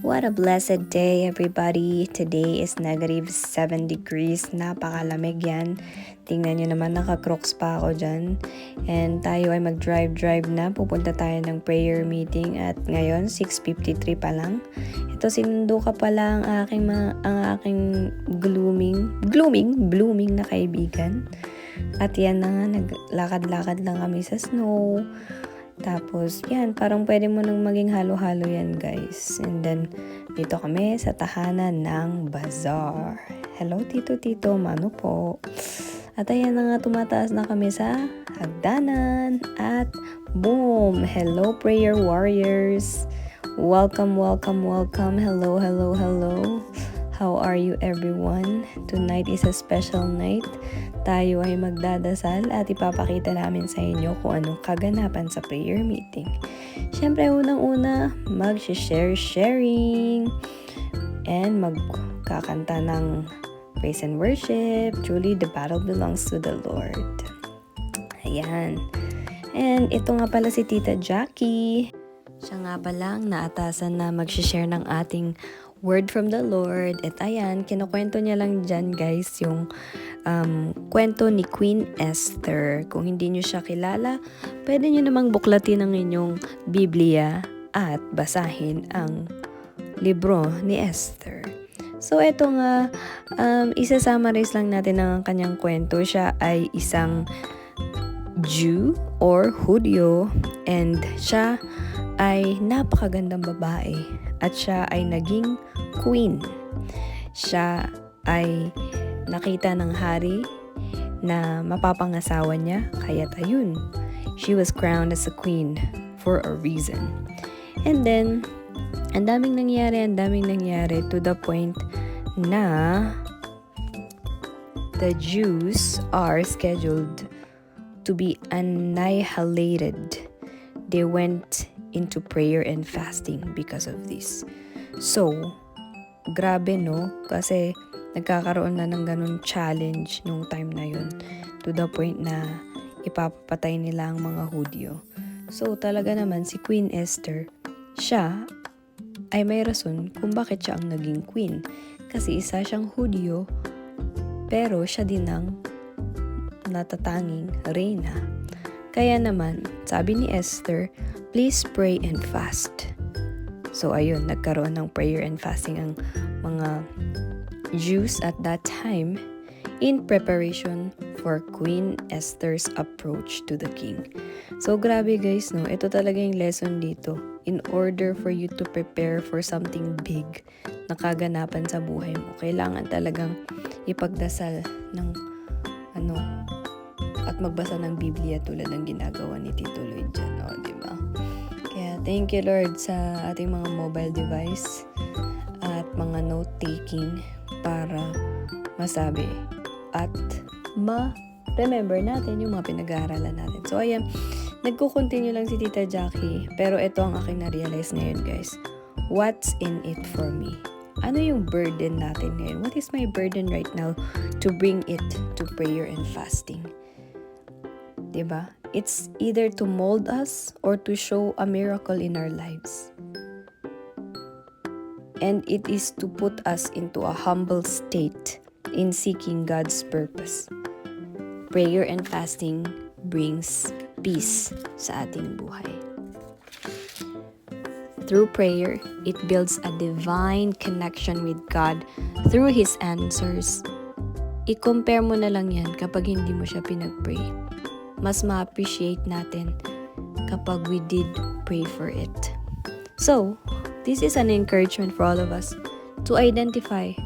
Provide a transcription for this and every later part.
What a blessed day, everybody. Today is -7 degrees. Napakalamig yan. Tingnan nyo naman, naka-crocs pa ako dyan. And tayo ay mag-drive na. Pupunta tayo ng prayer meeting at ngayon, 6:53 pa lang. Ito, sinundo ka pala ang aking blooming na kaibigan. At yan na nga, naglakad-lakad lang kami sa snow. Tapos, yan, parang pwede mo nang maging halo-halo yan, guys. And then, dito kami sa tahanan ng bazaar. Hello, Tito, Mano po. At ayan na nga, tumataas na kami sa hagdanan. At boom! Hello, prayer warriors! Welcome. Hello. How are you, everyone? Tonight is a special night. Tayo ay magdadasal at ipapakita namin sa inyo kung anong kaganapan sa prayer meeting. Siyempre, unang-una, sharing and magkakanta ng praise and worship. Truly, the battle belongs to the Lord. Ayan. And ito nga pala si Tita Jackie. Siya nga palang naatasan na mag-share ng ating word from the Lord. At ayan, kinukwento niya lang dyan, guys, yung kwento ni Queen Esther. Kung hindi nyo siya kilala, pwede nyo namang buklatin ang inyong Biblia at basahin ang libro ni Esther. So, eto nga, isa-summarize lang natin ang kanyang kwento. Siya ay isang Jew or Hudyo, and siya ay napakagandang babae at siya ay naging queen. Siya ay nakita ng hari na mapapangasawa niya, kaya ayun, she was crowned as a queen for a reason. And then, ang daming nangyari to the point na the Jews are scheduled to be annihilated. They went into prayer and fasting because of this. So, grabe no? Kasi nagkakaroon na ng ganun challenge nung time na yun. To the point na ipapapatay nila ang mga Hudyo. So, talaga naman si Queen Esther, siya ay may rason kung bakit siya ang naging queen. Kasi isa siyang Hudyo, pero siya din ang natatanging reyna. Kaya naman, sabi ni Esther, please pray and fast. So ayun, nagkaroon ng prayer and fasting ang mga Jews at that time in preparation for Queen Esther's approach to the king. So grabe guys, no? Ito talaga yung lesson dito. In order for you to prepare for something big na kaganapan sa buhay mo, kailangan talagang ipagdasal ng at magbasa ng Biblia tulad ng ginagawa ni Tito Lloyd dyan, no? Diba? Kaya thank you Lord sa ating mga mobile device at mga note-taking para masabi at ma-remember natin yung mga pinag-aaralan natin. So ayan, nagko-continue lang si Tita Jackie, pero ito ang aking na-realize ngayon guys. What's in it for me? Ano yung burden natin ngayon? What is my burden right now to bring it to prayer and fasting? Diba? It's either to mold us or to show a miracle in our lives. And it is to put us into a humble state in seeking God's purpose. Prayer and fasting brings peace sa ating buhay. Through prayer, it builds a divine connection with God through His answers. I-compare mo na lang yan kapag hindi mo siya pinag-pray. Mas ma-appreciate natin kapag we did pray for it. So, this is an encouragement for all of us to identify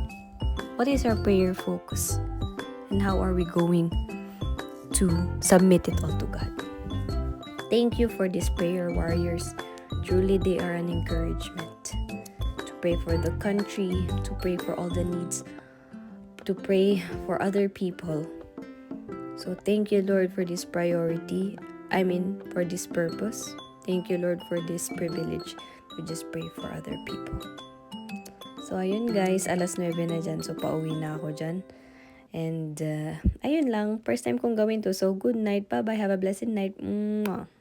what is our prayer focus and how are we going to submit it all to God. Thank you for these prayer warriors. Truly, they are an encouragement to pray for the country, to pray for all the needs, to pray for other people. So, thank you, Lord, for this priority. For this purpose. Thank you, Lord, for this privilege to just pray for other people. So, ayun guys, 9:00 na dyan. So, pauwi na ako dyan. And, ayun lang. First time kong gawin to. So, good night. Bye-bye. Have a blessed night. Mwah.